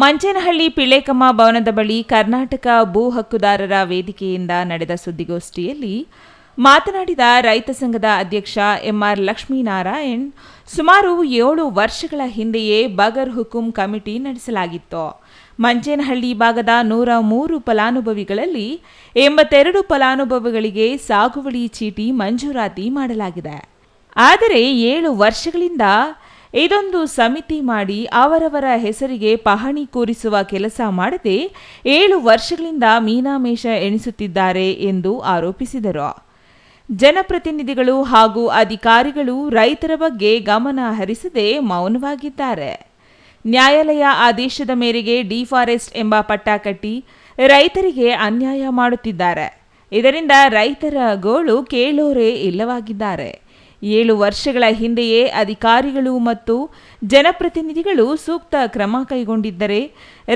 ಮಂಚೇನಹಳ್ಳಿ ಪಿಳ್ಳೆಕಮ್ಮ ಭವನದ ಬಳಿ ಕರ್ನಾಟಕ ಭೂ ಹಕ್ಕುದಾರರ ವೇದಿಕೆಯಿಂದ ನಡೆದ ಸುದ್ದಿಗೋಷ್ಠಿಯಲ್ಲಿ ಮಾತನಾಡಿದ ರೈತ ಸಂಘದ ಅಧ್ಯಕ್ಷ ಎಂಆರ್ ಲಕ್ಷ್ಮೀನಾರಾಯಣ್, ಸುಮಾರು 7 ವರ್ಷಗಳ ಹಿಂದೆಯೇ ಬಗರ್ ಹುಕುಂ ಕಮಿಟಿ ನಡೆಸಲಾಗಿತ್ತು. ಮಂಚೇನಹಳ್ಳಿ ಭಾಗದ 103 ಫಲಾನುಭವಿಗಳಲ್ಲಿ 82 ಫಲಾನುಭವಿಗಳಿಗೆ ಸಾಗುವಳಿ ಚೀಟಿ ಮಂಜೂರಾತಿ ಮಾಡಲಾಗಿದೆ. ಆದರೆ 7 ವರ್ಷಗಳಿಂದ ಇದೊಂದು ಸಮಿತಿ ಮಾಡಿ ಅವರವರ ಹೆಸರಿಗೆ ಪಹಣಿ ಕೂರಿಸುವ ಕೆಲಸ ಮಾಡದೆ 7 ವರ್ಷಗಳಿಂದ ಮೀನಾಮೇಷ ಎಣಿಸುತ್ತಿದ್ದಾರೆ ಎಂದು ಆರೋಪಿಸಿದರು. ಜನಪ್ರತಿನಿಧಿಗಳು ಹಾಗೂ ಅಧಿಕಾರಿಗಳು ರೈತರ ಬಗ್ಗೆ ಗಮನ ಹರಿಸದೆ ಮೌನವಾಗಿದ್ದಾರೆ. ನ್ಯಾಯಾಲಯ ಆದೇಶದ ಮೇರೆಗೆ ಡಿಫಾರೆಸ್ಟ್ ಎಂಬ ಪಟ್ಟ ಕಟ್ಟಿ ರೈತರಿಗೆ ಅನ್ಯಾಯ ಮಾಡುತ್ತಿದ್ದಾರೆ. ಇದರಿಂದ ರೈತರ ಗೋಳು ಕೇಳೋರೇ ಇಲ್ಲವಾಗಿದ್ದಾರೆ. 7 ವರ್ಷಗಳ ಹಿಂದೆಯೇ ಅಧಿಕಾರಿಗಳು ಮತ್ತು ಜನಪ್ರತಿನಿಧಿಗಳು ಸೂಕ್ತ ಕ್ರಮ ಕೈಗೊಂಡಿದ್ದರೆ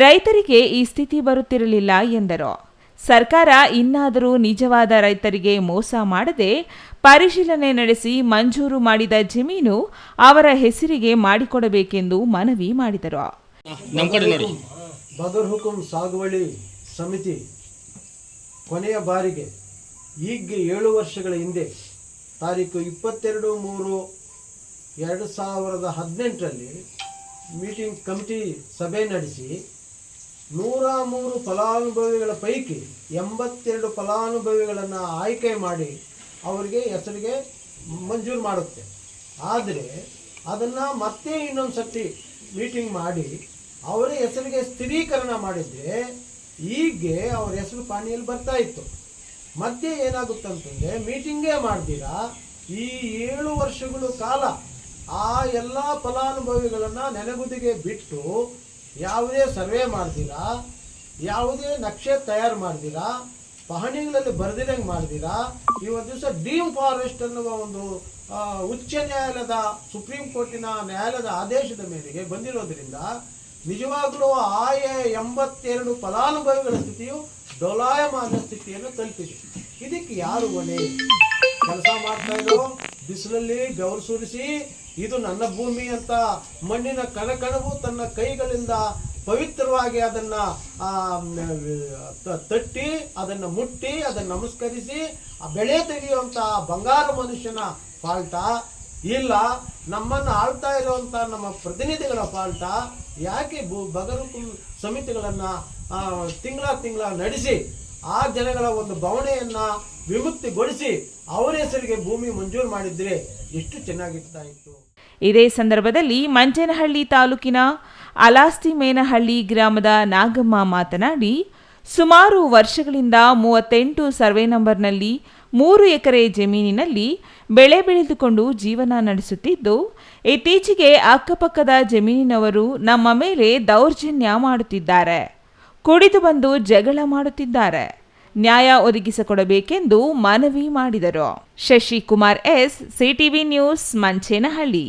ರೈತರಿಗೆ ಈ ಸ್ಥಿತಿ ಬರುತ್ತಿರಲಿಲ್ಲ ಎಂದರು. ಸರ್ಕಾರ ಇನ್ನಾದರೂ ನಿಜವಾದ ರೈತರಿಗೆ ಮೋಸ ಮಾಡದೆ ಪರಿಶೀಲನೆ ನಡೆಸಿ ಮಂಜೂರು ಮಾಡಿದ ಜಮೀನು ಅವರ ಹೆಸರಿಗೆ ಮಾಡಿಕೊಡಬೇಕೆಂದು ಮನವಿ ಮಾಡಿದರು. ಬಗರ್ ಹುಕುಂ ಸಾಗುವಳಿ ಸಮಿತಿ ಕೊನೆಯ ಬಾರಿಗೆ ಈಗ 7 ವರ್ಷಗಳ ಹಿಂದೆ ತಾರೀಕು 22/3/2018ರಲ್ಲಿ ಮೀಟಿಂಗ್ ಕಮಿಟಿ ಸಭೆ ನಡೆಸಿ 103 ಫಲಾನುಭವಿಗಳ ಪೈಕಿ 82 ಫಲಾನುಭವಿಗಳನ್ನು ಆಯ್ಕೆ ಮಾಡಿ ಅವರಿಗೆ ಹೆಸರಿಗೆ ಮಂಜೂರು ಮಾಡುತ್ತೆ. ಆದರೆ ಅದನ್ನು ಮತ್ತೆ ಇನ್ನೊಂದು ಸರ್ತಿ ಮೀಟಿಂಗ್ ಮಾಡಿ ಅವರ ಹೆಸರಿಗೆ ಸ್ಥಿರೀಕರಣ ಮಾಡಿದರೆ ಹೀಗೆ ಅವರ ಹೆಸರು ಪಾಣಿಯಲ್ಲಿ ಬರ್ತಾ ಇತ್ತು. ಮಧ್ಯೆ ಏನಾಗುತ್ತಂತಂದರೆ ಮೀಟಿಂಗೇ ಮಾಡ್ದಿರಾ ಈ 7 ವರ್ಷಗಳ ಕಾಲ ಆ ಎಲ್ಲ ಫಲಾನುಭವಿಗಳನ್ನು ನೆನೆಗುದಿಗೆ ಬಿಟ್ಟು ಯಾವುದೇ ಸರ್ವೆ ಮಾಡ್ದಿರಾ, ಯಾವುದೇ ನಕ್ಷೆ ತಯಾರು ಮಾಡ್ದಿರಾ, ಪಹಣಿಗಳಲ್ಲಿ ಬರೆದಿರಂಗೆ ಮಾಡ್ದಿರಾ ಇವತ್ತು ದಿವಸ ಡೀಮ್ ಫಾರೆಸ್ಟ್ ಅನ್ನುವ ಒಂದು ಉಚ್ಚ ನ್ಯಾಯಾಲಯದ ಸುಪ್ರೀಂ ಕೋರ್ಟಿನ ನ್ಯಾಯಾಲಯದ ಆದೇಶದ ಮೇರೆಗೆ ಬಂದಿರೋದ್ರಿಂದ ನಿಜವಾಗ್ಲೂ ಆ 82 ಫಲಾನುಭವಿಗಳ ಸ್ಥಿತಿಯು ಡೋಲಾಯಮಾನ ಸ್ಥಿತಿಯನ್ನು ತಲುಪಿದೆ. ಇದಕ್ಕೆ ಯಾರು ಹೊಣೆ? ಕೆಲಸ ಮಾಡ್ತಾ ಇರೋ ಬಿಸಿಲಲ್ಲಿ ಬೆವರು ಸುರಿಸಿ ಇದು ನನ್ನ ಭೂಮಿ ಅಂತ ಮಣ್ಣಿನ ಕಣಕಣವು ತನ್ನ ಕೈಗಳಿಂದ ಪವಿತ್ರವಾಗಿ ಅದನ್ನು ತಟ್ಟಿ ಅದನ್ನು ಮುಟ್ಟಿ ಅದನ್ನು ನಮಸ್ಕರಿಸಿ ಬೆಳೆ ತೆಗೆಯುವಂಥ ಬಂಗಾರ ಮನುಷ್ಯನ ಫಾಲ್ಟ ಇಲ್ಲ ನಮ್ಮನ್ನು ಆಳ್ತಾ ಇರುವಂಥ ನಮ್ಮ ಪ್ರತಿನಿಧಿಗಳ ಫಾಲ್ಟ? ಯಾಕೆ ಬಗರ್ ಹುಕುಂ ಸಮಿತಿಗಳನ್ನು ತಿಂಗಳ ನಡೆಸಿ ಆ ಜನಗಳ ಒಂದು ಬವಣೆಯನ್ನು ವಿಮುಕ್ತಿಗೊಳಿಸಿ ಅವರ ಹೆಸರಿಗೆ ಭೂಮಿ ಮಂಜೂರು ಮಾಡಿದ್ರೆ ಎಷ್ಟು ಚೆನ್ನಾಗಿರ್ತಾ ಇತ್ತು. ಇದೇ ಸಂದರ್ಭದಲ್ಲಿ ಮಂಚೇನಹಳ್ಳಿ ತಾಲೂಕಿನ ಅಲಾಸ್ತಿಮೇನಹಳ್ಳಿ ಗ್ರಾಮದ ನಾಗಮ್ಮ ಮಾತನಾಡಿ, ಸುಮಾರು ವರ್ಷಗಳಿಂದ 38 ಸರ್ವೆ ನಂಬರ್ನಲ್ಲಿ 3 ಎಕರೆ ಜಮೀನಿನಲ್ಲಿ ಬೆಳೆ ಬೆಳೆದುಕೊಂಡು ಜೀವನ ನಡೆಸುತ್ತಿದ್ದು, ಇತ್ತೀಚೆಗೆ ಅಕ್ಕಪಕ್ಕದ ಜಮೀನಿನವರು ನಮ್ಮ ಮೇಲೆ ದೌರ್ಜನ್ಯ ಮಾಡುತ್ತಿದ್ದಾರೆ, ಕುಡಿದು ಬಂದು ಜಗಳ ಮಾಡುತ್ತಿದ್ದಾರೆ, ನ್ಯಾಯ ಒದಗಿಸಿಕೊಡಬೇಕೆಂದು ಮನವಿ ಮಾಡಿದರು. Shashikumar S, CTV news, Manchenahalli.